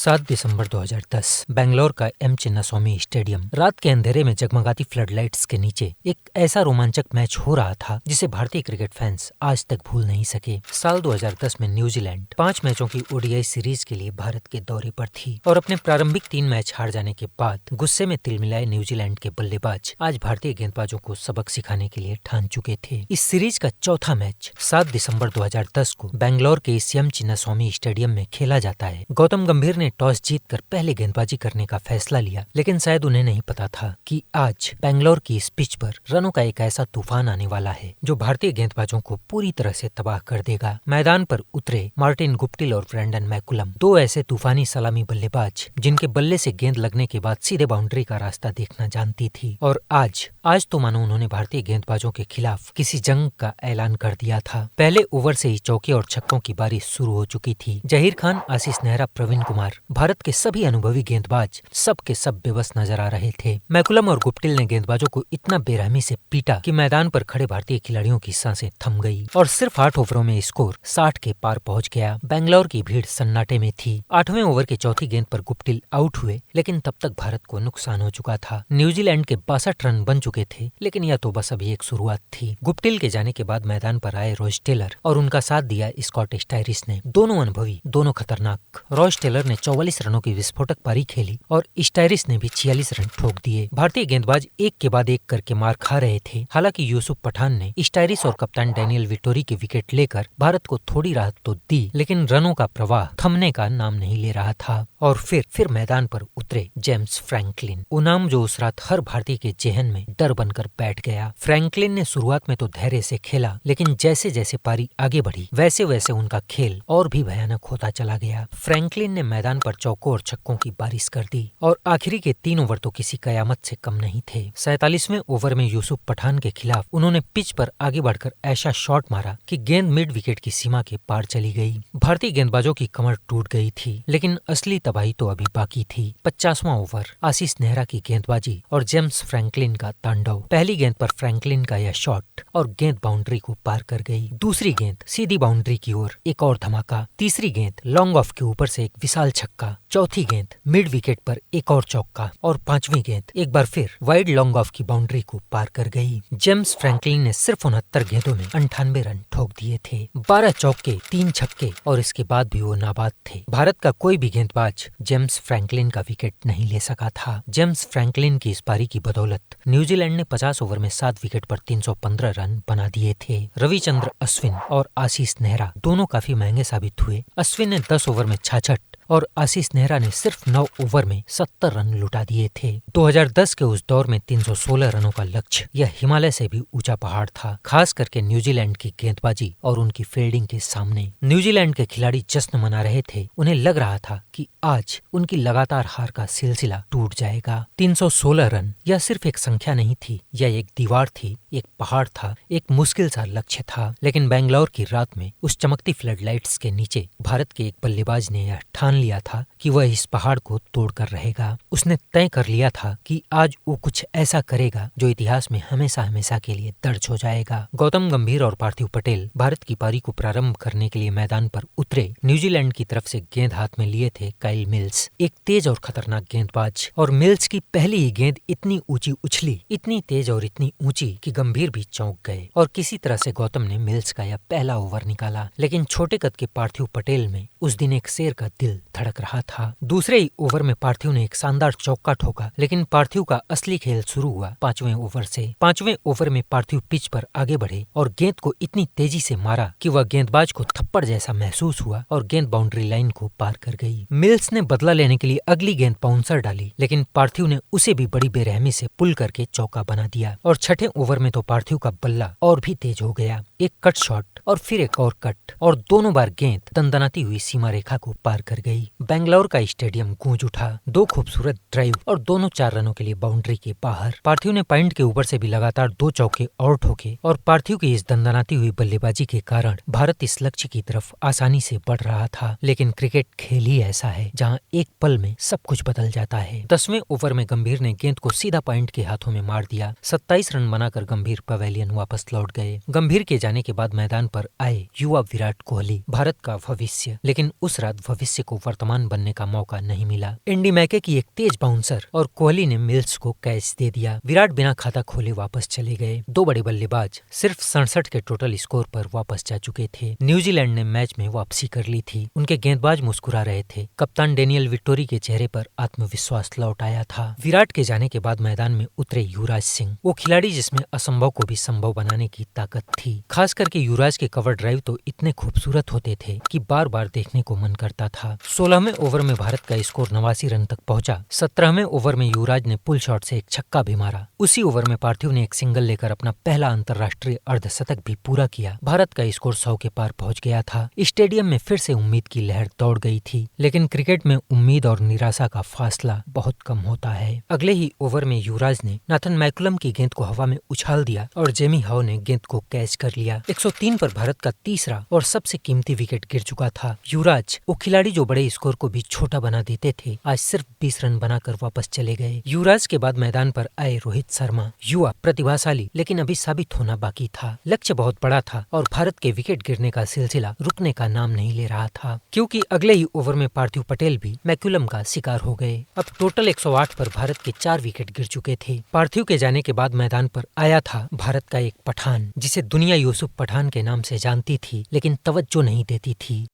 7 दिसंबर 2010 बेंगलोर का M Chinnaswamy stadium. रात के अंधेरे में जगमगाती फ्लडलाइट्स के नीचे एक ऐसा रोमांचक मैच हो रहा था जिसे भारतीय क्रिकेट फैंस आज तक भूल नहीं सके। साल 2010 में न्यूजीलैंड 5 मैचों की ओडीआई सीरीज के लिए भारत के दौरे पर थी और अपने प्रारंभिक 3 मैच हार जाने के बाद गुस्से में तिलमिलाए न्यूजीलैंड के बल्लेबाज आज भारतीय गेंदबाजों को सबक सिखाने के लिए ठान चुके थे। इस सीरीज का चौथा मैच 7 दिसंबर 2010 को बेंगलोर के इस एम चिन्नास्वामी स्टेडियम में खेला जाता है। गौतम गंभीर ने टॉस जीतकर पहले गेंदबाजी करने का फैसला लिया, लेकिन शायद उन्हें नहीं पता था कि आज बेंगलोर की इस पिच पर रनों का एक ऐसा तूफान आने वाला है जो भारतीय गेंदबाजों को पूरी तरह से तबाह कर देगा। मैदान पर उतरे मार्टिन गुप्टिल और ब्रेंडन मैकुलम, दो ऐसे तूफानी सलामी बल्लेबाज जिनके बल्ले से गेंद लगने के बाद सीधे बाउंड्री का रास्ता देखना जानती थी। और आज तो मानो उन्होंने भारतीय गेंदबाजों के खिलाफ किसी जंग का ऐलान कर दिया था। पहले ओवर से ही चौके और छक्कों की बारिश शुरू हो चुकी थी। जहीर खान, आशीष नेहरा, प्रवीण कुमार, भारत के सभी अनुभवी गेंदबाज सब के सब बेबस नजर आ रहे थे। मैकुलम और गुप्टिल ने गेंदबाजों को इतना बेरहमी से पीटा कि मैदान पर खड़े भारतीय खिलाड़ियों की सांसें थम गई और सिर्फ 8 ओवरों में स्कोर 60 के पार पहुंच गया। बेंगलोर की भीड़ सन्नाटे में थी। 8वें ओवर के चौथी गेंद पर गुप्टिल आउट हुए, लेकिन तब तक भारत को नुकसान हो चुका था। न्यूजीलैंड के 62 रन बन चुके थे, लेकिन यह तो बस अभी एक शुरुआत थी। गुप्टिल के जाने के बाद मैदान पर आए रॉस टेलर और उनका साथ दिया स्कॉट स्टायरिस ने। दोनों अनुभवी, दोनों खतरनाक। रॉस टेलर ने 44 रनों की विस्फोटक पारी खेली और स्टायरिस ने भी 46 रन ठोक दिए। भारतीय गेंदबाज एक के बाद एक करके मार खा रहे थे। हालांकि यूसुफ पठान ने स्टायरिस और कप्तान डैनियल विटोरी के विकेट लेकर भारत को थोड़ी राहत तो दी, लेकिन रनों का प्रवाह थमने का नाम नहीं ले रहा था। और फिर मैदान पर उतरे जेम्स फ्रैंकलिन, वो नाम जो उस रात हर भारतीय के जेहन में डर बनकर बैठ गया। फ्रैंकलिन ने शुरुआत में तो धैर्य से खेला, लेकिन जैसे जैसे पारी आगे बढ़ी वैसे वैसे उनका खेल और भी भयानक होता चला गया। फ्रैंकलिन ने मैदान पर चौकों और छक्कों की बारिश कर दी और आखिरी के 3 ओवर तो किसी कयामत से कम नहीं थे। 47वें ओवर में यूसुफ पठान के खिलाफ उन्होंने पिच पर आगे बढ़कर ऐसा शॉट मारा कि गेंद मिड विकेट की सीमा के पार चली गई। भारतीय गेंदबाजों की कमर टूट गई थी, लेकिन असली तबाही तो अभी बाकी थी। 50वां ओवर, आशीष नेहरा की गेंदबाजी और जेम्स फ्रैंकलिन का तांडव। पहली गेंद पर फ्रैंकलिन का यह शॉट और गेंद बाउंड्री को पार कर गई। दूसरी गेंद सीधी बाउंड्री की ओर, एक और धमाका। तीसरी गेंद लॉन्ग ऑफ के ऊपर से एक विशाल छक्का। चौथी गेंद मिड विकेट पर एक और चौका और 5वीं गेंद एक बार फिर वाइड लॉन्ग ऑफ की बाउंड्री को पार कर गई। जेम्स फ्रैंकलिन ने सिर्फ 69 गेंदों में 98 रन ठोक दिए थे। 12 चौके, 3 छक्के और इसके बाद भी वो नाबाद थे। भारत का कोई भी गेंदबाज जेम्स फ्रैंकलिन का विकेट नहीं ले सका था। जेम्स फ्रैंकलिन की इस पारी की बदौलत न्यूजीलैंड ने 50 ओवर में 7 विकेट पर 315 रन बना दिए थे। रविचंद्र अश्विन और आशीष नेहरा दोनों काफी महंगे साबित हुए। अश्विन ने 10 ओवर में 66 और आशीष नेहरा ने सिर्फ 9 ओवर में 70 रन लुटा दिए थे। 2010 के उस दौर में 316 रनों का लक्ष्य यह हिमालय से भी ऊंचा पहाड़ था, खास करके न्यूजीलैंड की गेंदबाजी और उनकी फील्डिंग के सामने। न्यूजीलैंड के खिलाड़ी जश्न मना रहे थे। उन्हें लग रहा था कि आज उनकी लगातार हार का सिलसिला टूट जाएगा। 316 रन यह सिर्फ एक संख्या नहीं थी, यह एक दीवार थी, एक पहाड़ था, एक मुश्किल सा लक्ष्य था। लेकिन बेंगलोर की रात में उस चमकती फ्लडलाइट्स के नीचे भारत के एक बल्लेबाज ने यह ठान लिया था कि वह इस पहाड़ को तोड़कर रहेगा। उसने तय कर लिया था कि आज वो कुछ ऐसा करेगा जो इतिहास में हमेशा हमेशा के लिए दर्ज हो जाएगा। गौतम गंभीर और पार्थिव पटेल भारत की पारी को प्रारंभ करने के लिए मैदान पर उतरे। न्यूजीलैंड की तरफ से गेंद हाथ में लिए थे काइल मिल्स, एक तेज और खतरनाक गेंदबाज। और मिल्स की पहली ही गेंद इतनी ऊंची उछली, इतनी तेज और इतनी ऊंची कि गंभीर भी चौंक गए और किसी तरह से गौतम ने मिल्स का यह पहला ओवर निकाला। लेकिन छोटे कद के पार्थिव पटेल में उस दिन एक शेर का दिल धड़क रहा था। दूसरे ही ओवर में पार्थिव ने एक शानदार चौका ठोका, लेकिन पार्थिव का असली खेल शुरू हुआ 5वें ओवर से। 5वें ओवर में पार्थिव पिच पर आगे बढ़े और गेंद को इतनी तेजी से मारा कि वह गेंदबाज को थप्पड़ जैसा महसूस हुआ और गेंद बाउंड्री लाइन को पार कर गई। मिल्स ने बदला लेने के लिए अगली गेंद बाउंसर डाली, लेकिन पार्थिव ने उसे भी बड़ी बेरहमी से पुल करके चौका बना दिया। और 6ठे ओवर में तो पार्थिव का बल्ला और भी तेज हो गया। एक कट शॉट और फिर एक और कट और दोनों बार गेंद दंदनाती हुई सीमा रेखा को पार कर गई। बेंगलोर का स्टेडियम गूंज उठा। 2 खूबसूरत ड्राइव और दोनों 4 रनों के लिए बाउंड्री के बाहर। पार्थिव ने पॉइंट के ऊपर से भी लगातार 2 चौके और ठोके और पार्थिव की इस दंदनाती हुई बल्लेबाजी के कारण भारत इस लक्ष्य की तरफ आसानी से बढ़ रहा था। लेकिन क्रिकेट खेल ही ऐसा है जहां एक पल में सब कुछ बदल जाता है। 10वें ओवर में गंभीर ने गेंद को सीधा पॉइंट के हाथों में मार दिया। 27 रन बनाकर गंभीर पवेलियन वापस लौट गए। गंभीर के जाने के बाद मैदान पर आए युवा विराट कोहली भारत का भविष्य, लेकिन उस रात भविष्य को वर्तमान बनने का मौका नहीं मिला। एंडी मैके की एक तेज बाउंसर और कोहली ने मिल्स को कैच दे दिया। विराट बिना खाता खोले वापस चले गए। दो बड़े बल्लेबाज सिर्फ 67 के टोटल स्कोर पर वापस जा चुके थे। न्यूजीलैंड ने मैच में वापसी कर ली थी। उनके गेंदबाज मुस्कुरा रहे थे। कप्तान डेनियल विक्टोरी के चेहरे पर आत्मविश्वास लौट आया था। विराट के जाने के बाद मैदान में उतरे युवराज सिंह, वो खिलाड़ी जिसमें असंभव को भी संभव बनाने की ताकत थी। खास करके युवराज के कवर ड्राइव तो इतने खूबसूरत होते थे कि बार बार देखने को मन करता था। 16वें ओवर में भारत का स्कोर 89 रन तक पहुंचा। 17वें ओवर में युवराज ने पुल शॉट से एक छक्का भी मारा। उसी ओवर में पार्थिव ने एक सिंगल लेकर अपना पहला अंतर्राष्ट्रीय अर्धशतक भी पूरा किया। भारत का स्कोर 100 के पार पहुंच गया था। स्टेडियम में फिर से उम्मीद की लहर दौड़ गई थी, लेकिन क्रिकेट में उम्मीद और निराशा का फासला बहुत कम होता है। अगले ही ओवर में युवराज ने नाथन मैकुलम की गेंद को हवा में उछाल दिया और जेमी हाउ ने गेंद को कैच कर लिया। 103 पर भारत का तीसरा और सबसे कीमती विकेट गिर चुका था। युवराज, वो खिलाड़ी जो बड़े स्कोर को भी छोटा बना देते थे, आज सिर्फ 20 रन बनाकर वापस चले गए। युवराज के बाद मैदान पर आए रोहित शर्मा, युवा, प्रतिभाशाली, लेकिन अभी साबित होना बाकी था। लक्ष्य बहुत बड़ा था और भारत के विकेट गिरने का सिलसिला रुकने का नाम नहीं ले रहा था, क्योंकि अगले ही ओवर में पार्थिव पटेल भी मैकुलम का शिकार हो गए। अब टोटल 108 पर भारत के 4 विकेट गिर चुके थे। पार्थिव के जाने के बाद मैदान पर आया था भारत का एक पठान, जिसे दुनिया यूसुफ पठान के नाम से जानती थी, लेकिन तवज्जो नहीं देती थी।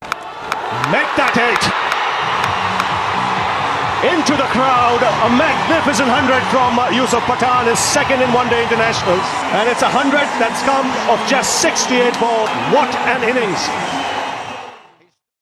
Into the crowd, a magnificent 100 from Yusuf Pathan, his second in one-day internationals, and it's a 100 that's come of just 68 balls. What an innings!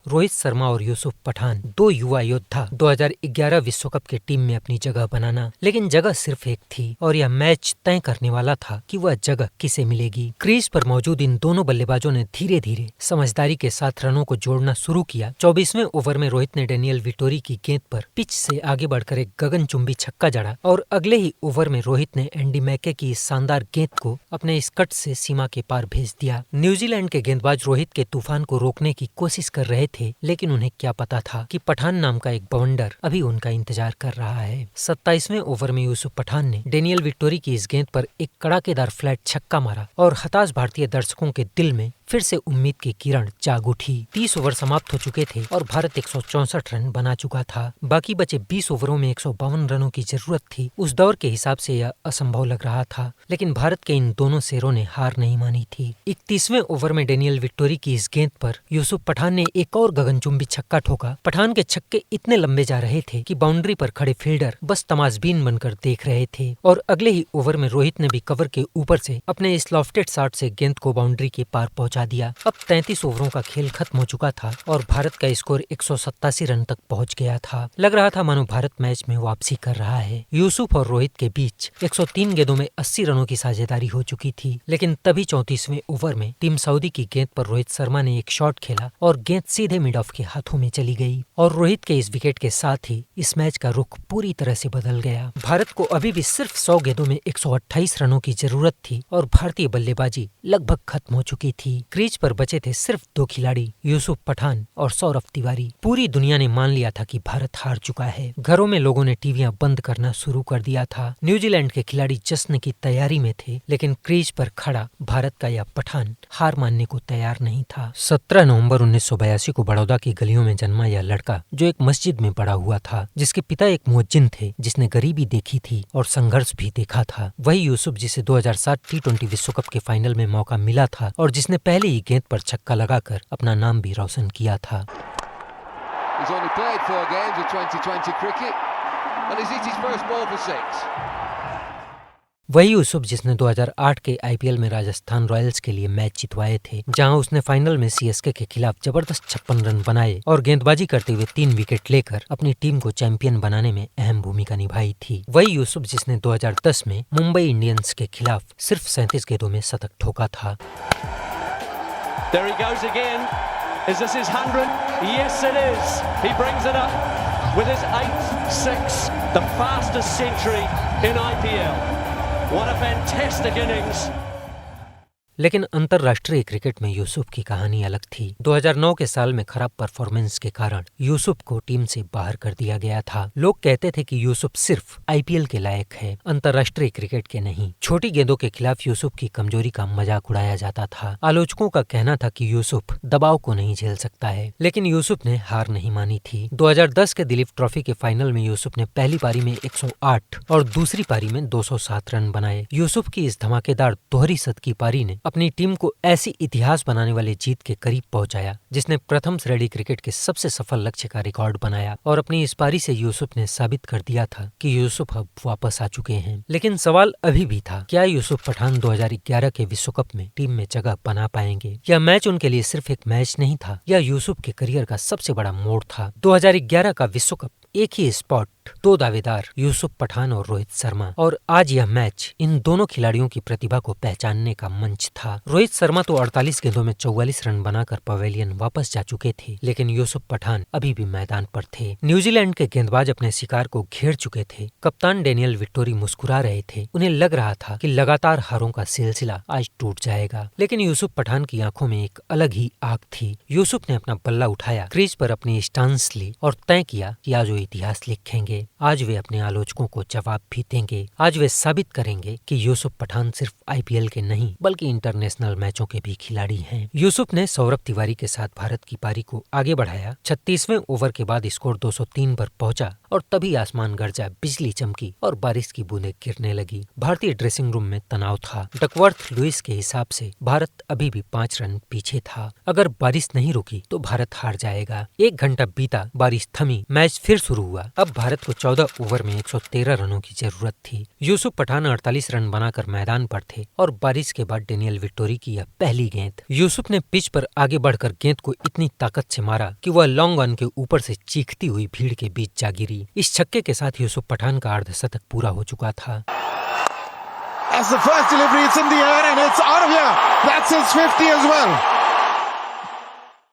Rohit Sharma और यूसुफ पठान, दो युवा योद्धा, 2011 विश्व कप की टीम में अपनी जगह बनाना, लेकिन जगह सिर्फ एक थी और यह मैच तय करने वाला था कि वह जगह किसे मिलेगी। क्रीज पर मौजूद इन दोनों बल्लेबाजों ने धीरे धीरे समझदारी के साथ रनों को जोड़ना शुरू किया। 24वें ओवर में रोहित ने डेनियल विक्टोरी की गेंद पर पिच से आगे बढ़कर एक गगनचुंबी छक्का जड़ा और अगले ही ओवर में रोहित ने एंडी मैके की इस शानदार गेंद को अपने स्कट से सीमा के पार भेज दिया। न्यूजीलैंड के गेंदबाज रोहित के तूफान को रोकने की कोशिश कर रहे थे, लेकिन उन्हें क्या पता था कि पठान नाम का एक बवंडर अभी उनका इंतजार कर रहा है। 27वें ओवर में यूसुफ पठान ने डेनियल विक्टोरी की इस गेंद पर एक कड़ाकेदार फ्लैट छक्का मारा और हताश भारतीय दर्शकों के दिल में फिर से उम्मीद की किरण जाग उठी। 30 ओवर समाप्त हो चुके थे और भारत 164 रन बना चुका था। बाकी बचे 20 ओवरों में 152 रनों की जरूरत थी। उस दौर के हिसाब से यह असंभव लग रहा था, लेकिन भारत के इन दोनों शेरों ने हार नहीं मानी थी। 31वें ओवर में डेनियल विक्टोरी की इस गेंद पर यूसुफ पठान ने एक और गगनचुंबी छक्का ठोका। पठान के छक्के इतने लंबे जा रहे थे कि बाउंड्री पर खड़े फील्डर बस तमाशबीन बनकर देख रहे थे और अगले ही ओवर में रोहित ने भी कवर के ऊपर से अपने इस लॉफ्टेड शॉट से गेंद को बाउंड्री के पार पहुंचा दिया। अब 33 ओवरों का खेल खत्म हो चुका था और भारत का स्कोर 187 रन तक पहुंच गया था। लग रहा था मानो भारत मैच में वापसी कर रहा है। यूसुफ और रोहित के बीच 103 गेंदों में 80 रनों की साझेदारी हो चुकी थी, लेकिन तभी 34वें ओवर में टीम सऊदी की गेंद पर रोहित शर्मा ने एक शॉट खेला और गेंद सीधे मिड ऑफ के हाथों में चली गई और रोहित के इस विकेट के साथ ही इस मैच का रुख पूरी तरह से बदल गया। भारत को अभी भी सिर्फ 100 गेंदों में 128 रनों की जरूरत थी और भारतीय बल्लेबाजी लगभग खत्म हो चुकी थी। क्रीज पर बचे थे सिर्फ 2 खिलाड़ी, यूसुफ पठान और सौरभ तिवारी। पूरी दुनिया ने मान लिया था कि भारत हार चुका है। घरों में लोगों ने टीवियां बंद करना शुरू कर दिया था। न्यूजीलैंड के खिलाड़ी जश्न की तैयारी में थे, लेकिन क्रीज पर खड़ा भारत का यह पठान हार मानने को तैयार नहीं था। 17 नवंबर 1982 को बड़ौदा की गलियों में जन्मा यह लड़का, जो एक मस्जिद में पड़ा हुआ था, जिसके पिता एक मुअज्जिन थे, जिसने गरीबी देखी थी और संघर्ष भी देखा था। वही यूसुफ जिसे 2007 T20 विश्व कप के फाइनल में मौका मिला था और जिसने पहले ही गेंद पर छक्का लगाकर अपना नाम भी रोशन किया था। वही यूसुफ जिसने 2008 के IPL में राजस्थान रॉयल्स के लिए मैच जितवाए थे, जहां उसने फाइनल में CSK के खिलाफ जबरदस्त 56 रन बनाए और गेंदबाजी करते हुए 3 विकेट लेकर अपनी टीम को चैंपियन बनाने में अहम भूमिका निभाई थी। वही यूसुफ जिसने 2010 में मुंबई इंडियंस के खिलाफ सिर्फ 37 गेंदों में शतक ठोका था। There he goes again. Is this his 100? Yes, it is. He brings it up with his 8-6, the fastest century in IPL. What a fantastic innings. लेकिन अंतर्राष्ट्रीय क्रिकेट में यूसुफ की कहानी अलग थी। 2009 के साल में खराब परफॉर्मेंस के कारण यूसुफ को टीम से बाहर कर दिया गया था। लोग कहते थे कि यूसुफ सिर्फ आईपीएल के लायक है, अंतर्राष्ट्रीय क्रिकेट के नहीं। छोटी गेंदों के खिलाफ यूसुफ की कमजोरी का मजाक उड़ाया जाता था। आलोचकों का कहना था कि यूसुफ दबाव को नहीं झेल सकता है, लेकिन यूसुफ ने हार नहीं मानी थी। 2010 के दिलीप ट्रॉफी के फाइनल में यूसुफ ने पहली पारी में 108 और दूसरी पारी में 207 रन बनाए। यूसुफ की इस धमाकेदार दोहरी शतक की पारी ने अपनी टीम को ऐसी इतिहास बनाने वाली जीत के करीब पहुंचाया, जिसने प्रथम श्रेणी क्रिकेट के सबसे सफल लक्ष्य का रिकॉर्ड बनाया। और अपनी इस पारी से यूसुफ ने साबित कर दिया था कि यूसुफ अब वापस आ चुके हैं। लेकिन सवाल अभी भी था, क्या यूसुफ पठान 2011 के विश्व कप में टीम में जगह बना पाएंगे? यह मैच उनके लिए सिर्फ एक मैच नहीं था, यह यूसुफ के करियर का सबसे बड़ा मोड़ था। 2011 का विश्व कप एक ही स्पॉट, दो दावेदार यूसुफ पठान और रोहित शर्मा, और आज यह मैच इन दोनों खिलाड़ियों की प्रतिभा को पहचानने का मंच था। रोहित शर्मा तो 48 गेंदों में 44 रन बनाकर पवेलियन वापस जा चुके थे, लेकिन यूसुफ पठान अभी भी मैदान पर थे। न्यूजीलैंड के गेंदबाज अपने शिकार को घेर चुके थे। कप्तान डेनियल विक्टोरी मुस्कुरा रहे थे। उन्हें लग रहा था कि लगातार हारों का सिलसिला आज टूट जाएगा, लेकिन यूसुफ पठान की आंखों में एक अलग ही आग थी। यूसुफ ने अपना बल्ला उठाया, क्रीज पर अपनी स्टांस ली और तय किया कि आज वो इतिहास लिखेंगे। आज वे अपने आलोचकों को जवाब भी देंगे। आज वे साबित करेंगे कि यूसुफ पठान सिर्फ आईपीएल के नहीं बल्कि इंटरनेशनल मैचों के भी खिलाड़ी हैं। यूसुफ ने सौरभ तिवारी के साथ भारत की पारी को आगे बढ़ाया। 36वें ओवर के बाद स्कोर 203 पर पहुंचा और तभी आसमान गरजा, बिजली चमकी और बारिश की बूंदें गिरने लगी। भारतीय ड्रेसिंग रूम में तनाव था। डकवर्थ लुइस के हिसाब से भारत अभी भी 5 रन पीछे था। अगर बारिश नहीं रुकी तो भारत हार जाएगा। 1 घंटा बीता, बारिश थमी, मैच फिर शुरू हुआ। अब भारत को 14 ओवर में 113 रनों की जरूरत थी। यूसुफ पठान 48 रन बनाकर मैदान पर थे और बारिश के बाद डेनियल विक्टोरी की यह पहली गेंद। यूसुफ ने पिच पर आगे बढ़कर गेंद को इतनी ताकत से मारा कि वह लॉन्ग ऑन के ऊपर से चीखती हुई भीड़ के बीच जा गिरी। इस छक्के के साथ यूसुफ पठान का अर्धशतक पूरा हो चुका था। As the first delivery, it's in the air and it's out of here. That's his 50 as well.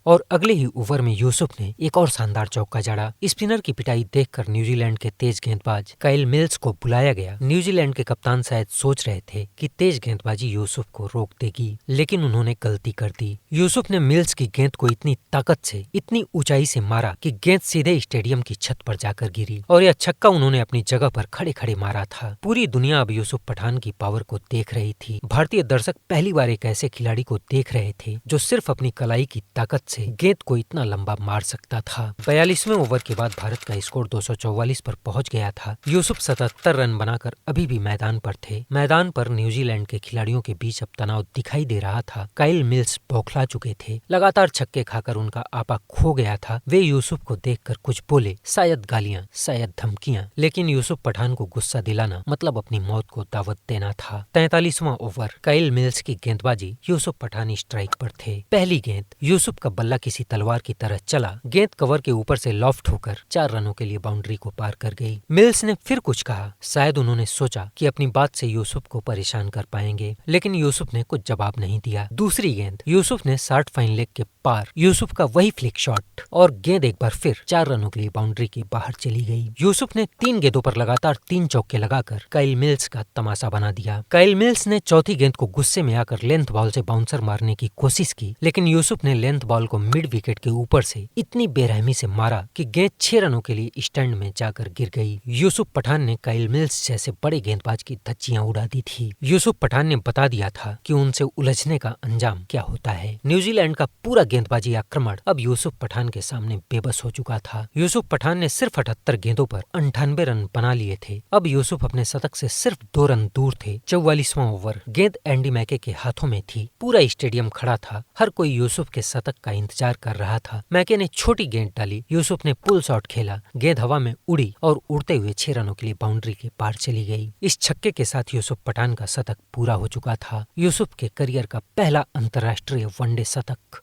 और अगले ही ओवर में यूसुफ ने एक और शानदार चौका जड़ा। स्पिनर की पिटाई देखकर न्यूजीलैंड के तेज गेंदबाज काइल मिल्स को बुलाया गया। न्यूजीलैंड के कप्तान शायद सोच रहे थे कि तेज गेंदबाजी यूसुफ को रोक देगी, लेकिन उन्होंने गलती कर दी। यूसुफ ने मिल्स की गेंद को इतनी ताकत से, इतनी ऊंचाई से मारा कि गेंद सीधे स्टेडियम की छत पर जाकर गिरी और यह छक्का उन्होंने अपनी जगह पर खड़े खड़े मारा था। पूरी दुनिया अब यूसुफ पठान की पावर को देख रही थी। भारतीय दर्शक पहली बार एक ऐसे खिलाड़ी को देख रहे थे जो सिर्फ अपनी कलाई की ताकत से गेंद को इतना लंबा मार सकता था। 42वें ओवर के बाद भारत का स्कोर 244 पर पहुंच गया था। यूसुफ 77 रन बनाकर अभी भी मैदान पर थे। मैदान पर न्यूजीलैंड के खिलाड़ियों के बीच अब तनाव दिखाई दे रहा था। काइल मिल्स बौखला चुके थे। लगातार छक्के खाकर उनका आपा खो गया था। वे यूसुफ को देखकर कुछ बोले, शायद गालियां, शायद धमकियां, लेकिन यूसुफ पठान को गुस्सा दिलाना मतलब अपनी मौत को दावत देना था। 43वां ओवर, काइल मिल्स की गेंदबाजी, यूसुफ पठान स्ट्राइक पर थे। पहली गेंद, यूसुफ का बल्ला किसी तलवार की तरह चला। गेंद कवर के ऊपर से लॉफ्ट होकर 4 रनों के लिए बाउंड्री को पार कर गई। मिल्स ने फिर कुछ कहा। शायद उन्होंने सोचा कि अपनी बात से यूसुफ को परेशान कर पाएंगे, लेकिन यूसुफ ने कुछ जवाब नहीं दिया। दूसरी गेंद, यूसुफ ने 60 फाइन लेग के पार, यूसुफ का वही फ्लिक शॉट और गेंद एक बार फिर 4 रनों के लिए बाउंड्री के बाहर चली गई। यूसुफ ने 3 गेंदों पर लगातार 3 चौके लगाकर काइल मिल्स का तमाशा बना दिया। काइल मिल्स ने चौथी गेंद को गुस्से में आकर लेंथ बॉल से बाउंसर मारने की कोशिश की, लेकिन यूसुफ ने लेंथ बॉल को मिड विकेट के ऊपर से इतनी बेरहमी से मारा कि गेंद 6 रनों के लिए स्टैंड में जाकर गिर गई। यूसुफ पठान ने काइल मिल्स जैसे बड़े गेंदबाज की धज्जियां उड़ा दी थी। यूसुफ पठान ने बता दिया था कि उनसे उलझने का अंजाम क्या होता है। न्यूजीलैंड का पूरा गेंदबाजी आक्रमण अब यूसुफ पठान के सामने बेबस हो चुका था। यूसुफ पठान ने सिर्फ 78 गेंदों पर 98 रन बना लिए थे। अब यूसुफ अपने शतक से सिर्फ 2 रन दूर थे। 44वां ओवर, गेंद एंडी मैके के हाथों में थी। पूरा स्टेडियम खड़ा था। हर कोई यूसुफ के शतक का इंतजार कर रहा था। मैके ने छोटी गेंद डाली। यूसुफ ने पुल शॉट खेला। गेंद हवा में उड़ी और उड़ते हुए 6 रनों के लिए बाउंड्री के पार चली गई। इस छक्के के साथ यूसुफ पठान का शतक पूरा हो चुका था। यूसुफ के करियर का पहला अंतर्राष्ट्रीय वनडे शतक।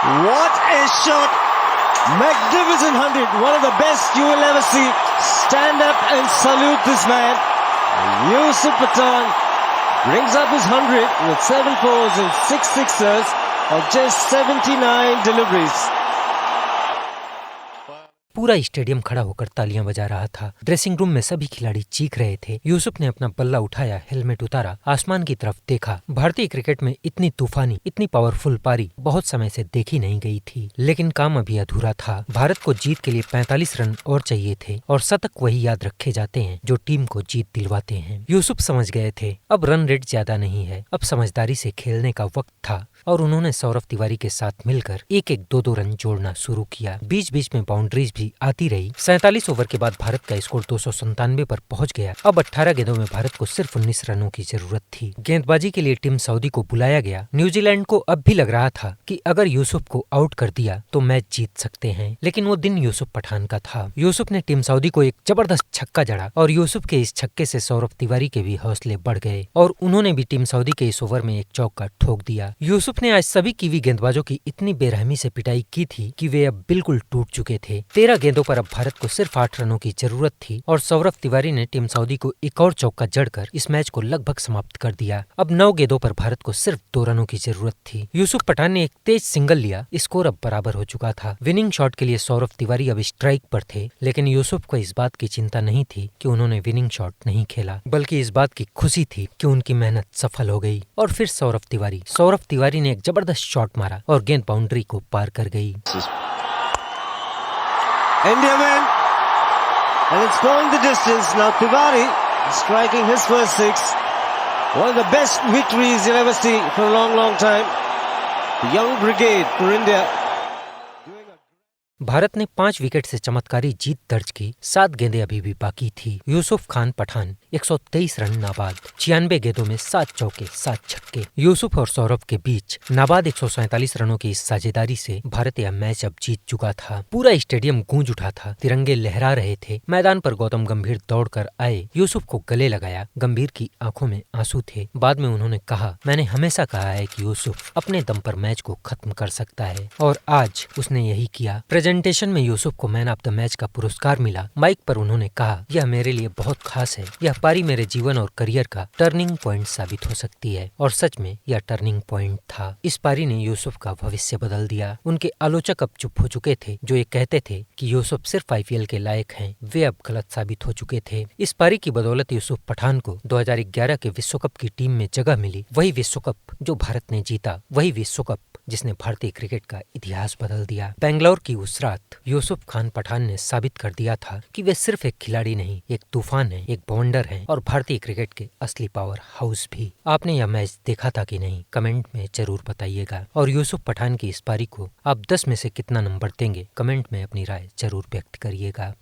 What a shot! Magnificent 100. One of the best you will ever see. Stand up and salute this man. Yusuf Pathan brings up his 100 with 7 fours and 6 sixers on just 79 deliveries. पूरा stadium खड़ा होकर तालियां बजा रहा था। Dressing room में सभी खिलाड़ी चीख रहे थे। यूसुफ ने अपना बल्ला उठाया, हेलमेट उतारा, आसमान की तरफ देखा। भारतीय क्रिकेट में इतनी तूफानी, इतनी पावरफुल पारी बहुत समय से देखी नहीं गई थी। लेकिन काम अभी अधूरा था। भारत को जीत के लिए 45 रन और चाहिए थे और शतक वही याद रखे जाते हैं जो टीम को जीत दिलवाते हैं। यूसुफ समझ गए थे अब रन रेट ज्यादा नहीं है, अब समझदारी से खेलने का वक्त था और उन्होंने सौरव तिवारी के साथ मिलकर एक 2 रन जोड़ना शुरू किया। बीच बीच में बाउंड्रीज भी आती रही। 47 ओवर के बाद भारत का स्कोर 297 पर पहुंच गया। अब 18 गेंदों में भारत को सिर्फ 19 रनों की जरूरत थी। गेंदबाजी के लिए टीम सऊदी को बुलाया गया। न्यूजीलैंड को अब भी लग रहा था कि अगर यूसुफ को आउट कर दिया तो मैच जीत सकते हैं, लेकिन वो दिन यूसुफ पठान का था। यूसुफ ने टीम सऊदी को एक जबरदस्त छक्का जड़ा और यूसुफ के इस छक्के से सौरव तिवारी के भी हौसले बढ़ गए और उन्होंने भी टीम सऊदी के इस ओवर में एक चौका ठोक दिया। यूसुफ ने आज सभी कीवी गेंदबाजों की इतनी बेरहमी से पिटाई की थी कि वे अब बिल्कुल टूट चुके थे। 13 गेंदों पर अब भारत को सिर्फ 8 रनों की जरूरत थी और सौरव तिवारी ने टीम सऊदी को एक और चौका जड़कर इस मैच को लगभग समाप्त कर दिया। अब 9 गेंदों पर भारत को सिर्फ 2 रनों की जरूरत थी। यूसुफ पठान ने एक तेज सिंगल लिया, स्कोर अब बराबर हो चुका था। विनिंग शॉट के लिए सौरव तिवारी अब स्ट्राइक पर थे, लेकिन यूसुफ को इस बात की चिंता नहीं थी कि उन्होंने विनिंग शॉट नहीं खेला, बल्कि इस बात की खुशी थी कि उनकी मेहनत सफल हो गई। और फिर सौरव तिवारी ने एक जबरदस्त शॉट मारा और गेंद बाउंड्री को पार कर गई। India win, and it's gone the distance. Now Tiwari striking his first 6. One of the best victories you'll ever see for a long, long time. The young brigade for India. Bharat ने 5 wicket से चमत्कारी जीत दर्ज की। 7 गेंदें अभी भी बाकी थी। यूसुफ खान पठान 123 रन नाबाद, 96 गेंदों में 7 चौके 7 छक्के। यूसुफ और सौरव के बीच नाबाद 147 रनों की इस साझेदारी से भारत यह मैच अब जीत चुका था। पूरा स्टेडियम गूंज उठा था, तिरंगे लहरा रहे थे। मैदान पर गौतम गंभीर दौड़कर आए, यूसुफ को गले लगाया। गंभीर की आंखों में आंसू थे। बाद में उन्होंने कहा, मैंने हमेशा कहा है कि यूसुफ अपने दम पर मैच को खत्म कर सकता है और आज उसने यही किया। प्रेजेंटेशन में यूसुफ को मैन ऑफ द मैच का पुरस्कार मिला। माइक पर उन्होंने कहा, यह मेरे लिए बहुत खास है। यह पारी मेरे जीवन और करियर का टर्निंग पॉइंट साबित हो सकती है। और सच में यह टर्निंग पॉइंट था। इस पारी ने यूसुफ का भविष्य बदल दिया। उनके आलोचक अब चुप हो चुके थे। जो ये कहते थे कि यूसुफ सिर्फ IPL के लायक हैं, वे अब गलत साबित हो चुके थे। इस पारी की बदौलत यूसुफ पठान को 2011 के विश्व कप की टीम में जगह मिली। वही विश्व कप जो भारत ने जीता, वही विश्व कप जिसने भारतीय क्रिकेट का इतिहास बदल दिया। बेंगलोर की उस रात यूसुफ खान पठान ने साबित कर दिया था कि वे सिर्फ एक खिलाड़ी नहीं, एक तूफान है, एक बॉन्डर है और भारतीय क्रिकेट के असली पावर हाउस भी। आपने यह मैच देखा था कि नहीं, कमेंट में जरूर बताइएगा। और यूसुफ पठान की इस पारी को आप 10 में से कितना नंबर देंगे, कमेंट में अपनी राय जरूर व्यक्त करिएगा।